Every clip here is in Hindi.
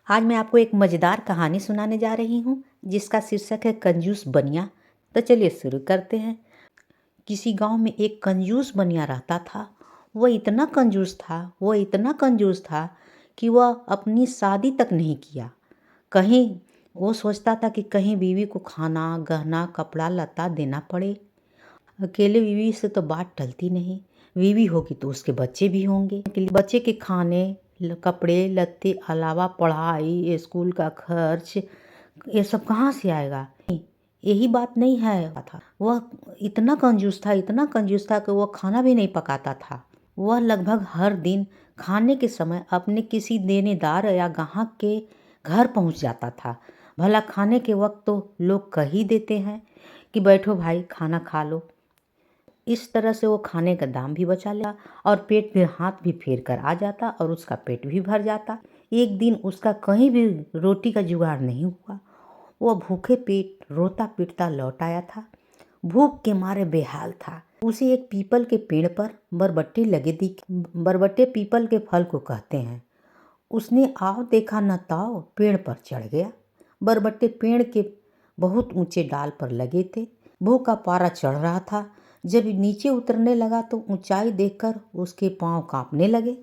आज मैं आपको एक मज़ेदार कहानी सुनाने जा रही हूँ जिसका शीर्षक है कंजूस बनिया। तो चलिए शुरू करते हैं। किसी गांव में एक कंजूस बनिया रहता था। वह इतना कंजूस था कि वह अपनी शादी तक नहीं किया। कहीं वो सोचता था कि कहीं बीवी को खाना गहना कपड़ा लत्ता देना पड़े। अकेले बीवी से तो बात टलती नहीं। बीवी होगी तो उसके बच्चे भी होंगे। बच्चे के खाने कपड़े लत्ते अलावा पढ़ाई स्कूल का खर्च ये सब कहाँ से आएगा। यही बात नहीं है था। वह इतना कंजूस था कि वह खाना भी नहीं पकाता था। वह लगभग हर दिन खाने के समय अपने किसी देनेदार या ग्राहक के घर पहुंच जाता था। भला खाने के वक्त तो लोग कह ही देते हैं कि बैठो भाई खाना खा लो। इस तरह से वो खाने का दाम भी बचा लेता और पेट पे हाथ भी फेर कर आ जाता और उसका पेट भी भर जाता। एक दिन उसका कहीं भी रोटी का जुगाड़ नहीं हुआ। वह भूखे पेट रोता पीटता लौट आया था। भूख के मारे बेहाल था। उसे एक पीपल के पेड़ पर बरबट्टे लगे दिखे। बरबट्टे पीपल के फल को कहते हैं। उसने आओ देखा न ताओ पेड़ पर चढ़ गया। बरबट्टे पेड़ के बहुत ऊंचे डाल पर लगे थे। भूख का पारा चढ़ रहा था। जब नीचे उतरने लगा तो ऊंचाई देखकर उसके पांव कांपने लगे।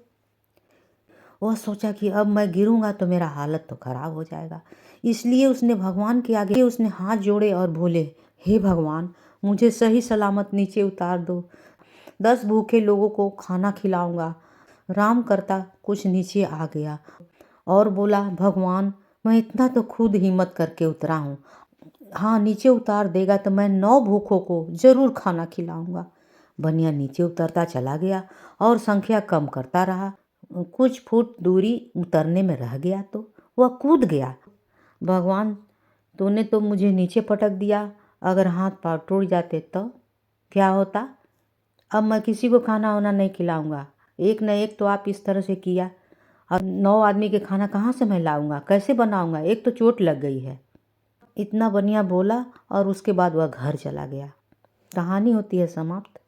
वह सोचा कि अब मैं गिरूंगा तो मेरा हालत तो खराब हो जाएगा। इसलिए उसने भगवान के आगे हाथ जोड़े और बोले, हे भगवान, मुझे सही सलामत नीचे उतार दो। 10 भूखे लोगों को खाना खिलाऊंगा। राम करता कुछ नीचे आ गया और बोला, भगवान, मैं इतना तो खुद हिम्मत करके उतरा हूँ। हाँ, नीचे उतार देगा तो मैं 9 भूखों को जरूर खाना खिलाऊंगा। बनिया नीचे उतरता चला गया और संख्या कम करता रहा। कुछ फुट दूरी उतरने में रह गया तो वह कूद गया। भगवान, तूने तो मुझे नीचे पटक दिया। अगर हाथ पांव टूट जाते तो क्या होता। अब मैं किसी को खाना वाना नहीं खिलाऊंगा। एक न एक तो आप इस तरह से किया। अब 9 आदमी के खाना कहाँ से मैं लाऊंगा, कैसे बनाऊंगा। एक तो चोट लग गई है। इतना बनिया बोला और उसके बाद वह घर चला गया। कहानी होती है समाप्त।